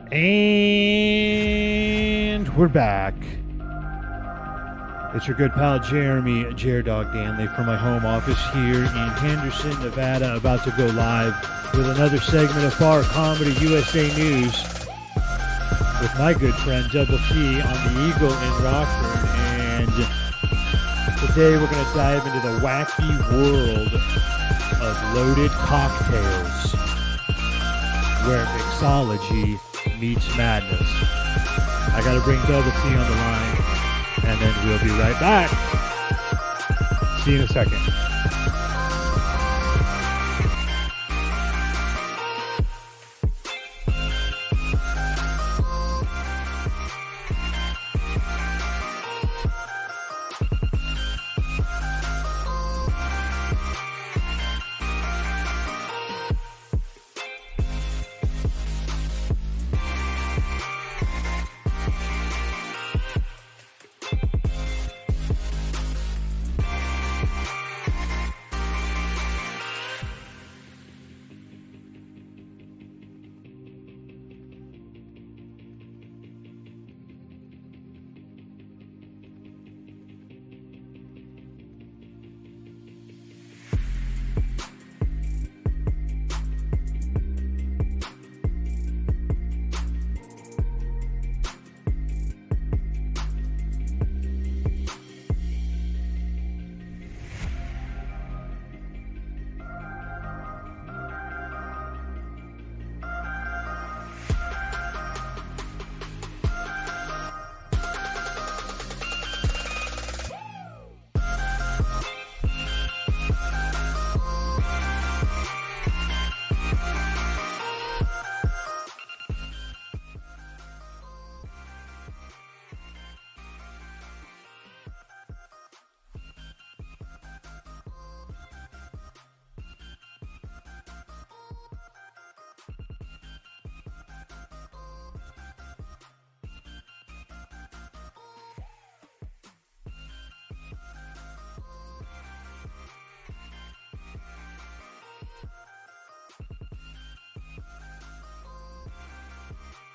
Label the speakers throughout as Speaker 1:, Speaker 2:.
Speaker 1: And we're back. It's your good pal Jeremy Dog Danley from my home office here in Henderson, Nevada, about to go live with another segment of Bar Comedy USA News with my good friend Double T on the Eagle in Rockford. And today we're going to dive into the wacky world of loaded cocktails, where mixology meets madness. I got to bring Double T on the line, and then we'll be right back. See you in a second.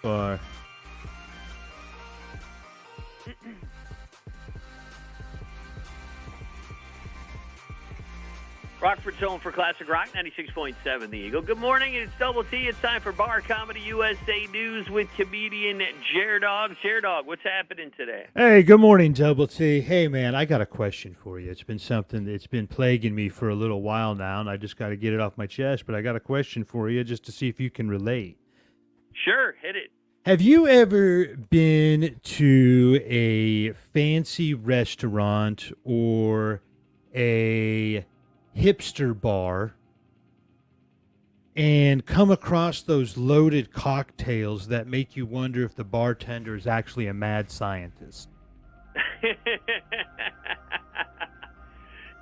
Speaker 1: Or
Speaker 2: Rockford's home for classic rock, 96.7 The Eagle. Good morning, it's Double T. It's time for Bar Comedy USA News with comedian Dog. Dog, what's happening today?
Speaker 1: hey, good morning, Double T. Hey, man, I got a question for you. It's been something that's been plaguing me for a little while now, and I just got to get it off my chest. But I got a question for you just to see if you can relate.
Speaker 2: Sure, hit it.
Speaker 1: Have you ever been to a fancy restaurant or a hipster bar and come across those loaded cocktails that make you wonder if the bartender is actually a mad scientist?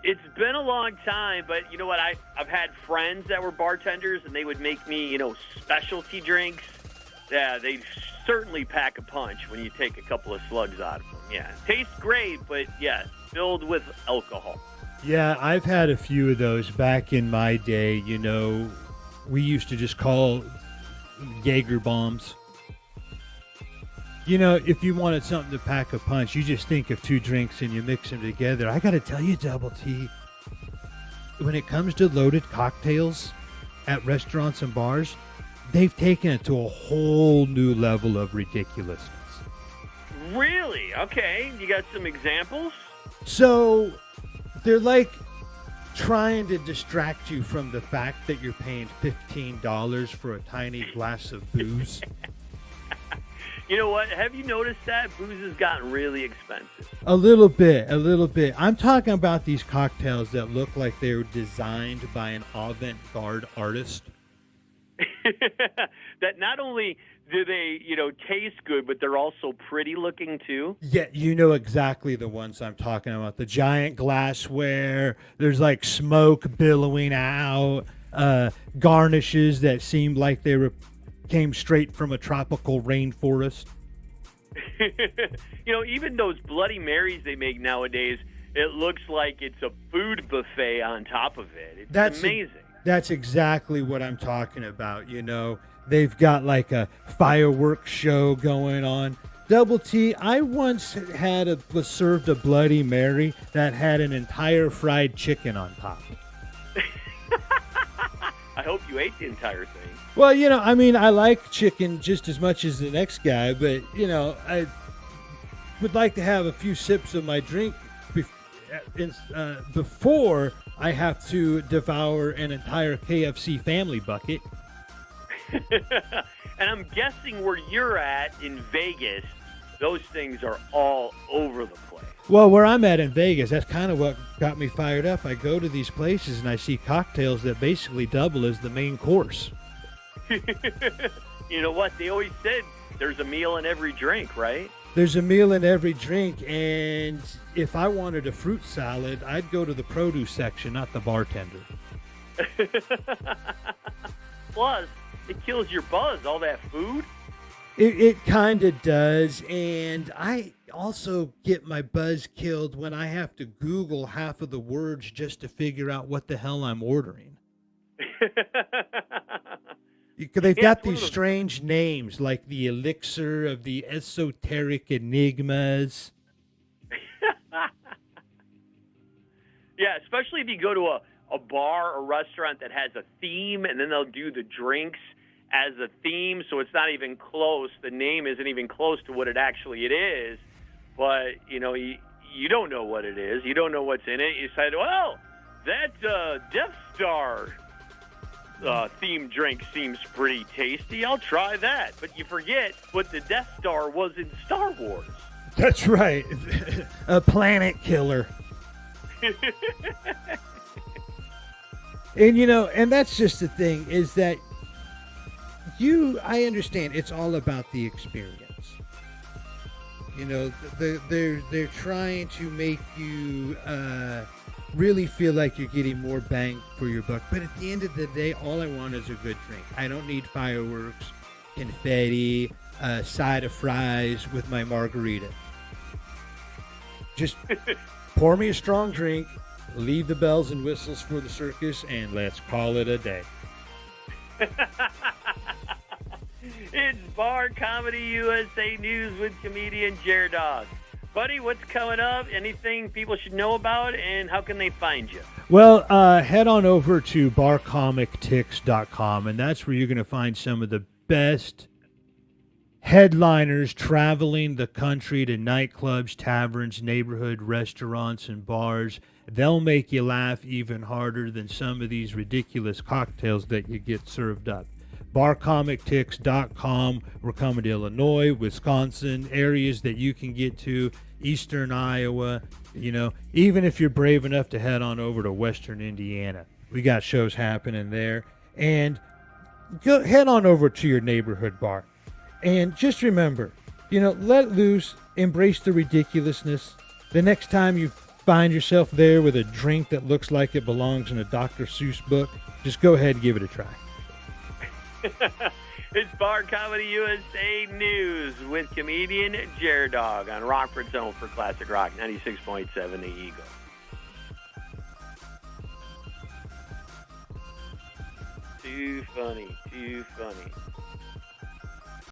Speaker 2: It's been a long time, but you know what? I've had friends that were bartenders, and they would make me, specialty drinks. Yeah, they certainly pack a punch when you take a couple of slugs out of them. Yeah, tastes great, but yeah, filled with alcohol.
Speaker 1: Yeah, I've had a few of those back in my day. We used to just call Jaeger bombs. If you wanted something to pack a punch, you just think of two drinks and you mix them together. I got to tell you, Double T, when it comes to loaded cocktails at restaurants and bars, they've taken it to a whole new level of ridiculousness.
Speaker 2: Really? Okay. You got some examples?
Speaker 1: So they're like trying to distract you from the fact that you're paying $15 for a tiny glass of booze.
Speaker 2: You know what? Have you noticed that? Booze has gotten really expensive.
Speaker 1: A little bit. I'm talking about these cocktails that look like they were designed by an avant-garde artist.
Speaker 2: That not only do they, taste good, but they're also pretty looking too.
Speaker 1: Yeah, you know exactly the ones I'm talking about. The giant glassware, there's like smoke billowing out, garnishes that seemed like they came straight from a tropical rainforest.
Speaker 2: Even those Bloody Marys they make nowadays, it looks like it's a food buffet on top of it. It's amazing.
Speaker 1: That's exactly what I'm talking about. They've got like a fireworks show going on. Double T, I once was served a Bloody Mary that had an entire fried chicken on top.
Speaker 2: I hope you ate the entire thing.
Speaker 1: Well, I like chicken just as much as the next guy, but, I would like to have a few sips of my drink before I have to devour an entire KFC family bucket.
Speaker 2: And I'm guessing where you're at in Vegas, those things are all over the place.
Speaker 1: Well, where I'm at in Vegas, that's kind of what got me fired up. I go to these places and I see cocktails that basically double as the main course.
Speaker 2: You know what? They always said there's a meal in every drink, right?
Speaker 1: There's a meal in every drink, and if I wanted a fruit salad, I'd go to the produce section, not the bartender.
Speaker 2: Plus, it kills your buzz, all that food.
Speaker 1: It kind of does, and I also get my buzz killed when I have to Google half of the words just to figure out what the hell I'm ordering. They've got these strange names like the elixir of the esoteric enigmas.
Speaker 2: Yeah, especially if you go to a bar or restaurant that has a theme, and then they'll do the drinks as a theme, so it's not even close. The name isn't even close to what it is. But, you don't know what it is. You don't know what's in it. You said, well, that Death Star themed drink seems pretty tasty. I'll try that. But you forget what the Death Star was in Star Wars.
Speaker 1: That's right. A planet killer. And that's just the thing, is that I understand it's all about the experience. They're trying to make you really feel like you're getting more bang for your buck. But at the end of the day, all I want is a good drink. I don't need fireworks, confetti, a side of fries with my margarita. Just pour me a strong drink, leave the bells and whistles for the circus, and let's call it a day.
Speaker 2: It's Bar Comedy USA News with comedian Jared Dog. Buddy, what's coming up? Anything people should know about, and how can they find you?
Speaker 1: Well, head on over to barcomictix.com, and that's where you're going to find some of the best headliners traveling the country to nightclubs, taverns, neighborhood restaurants, and bars. They'll make you laugh even harder than some of these ridiculous cocktails that you get served up. barcomictix.com. We're coming to Illinois, Wisconsin, areas that you can get to, eastern Iowa, even if you're brave enough to head on over to western Indiana. We got shows happening there. And head on over to your neighborhood bar. And just remember, let loose, embrace the ridiculousness. The next time you find yourself there with a drink that looks like it belongs in a Dr. Seuss book, just go ahead and give it a try.
Speaker 2: It's Bar Comedy USA News with comedian Jared Dog on Rockford's Home for Classic Rock 96.7 The Eagle. Too funny, too funny.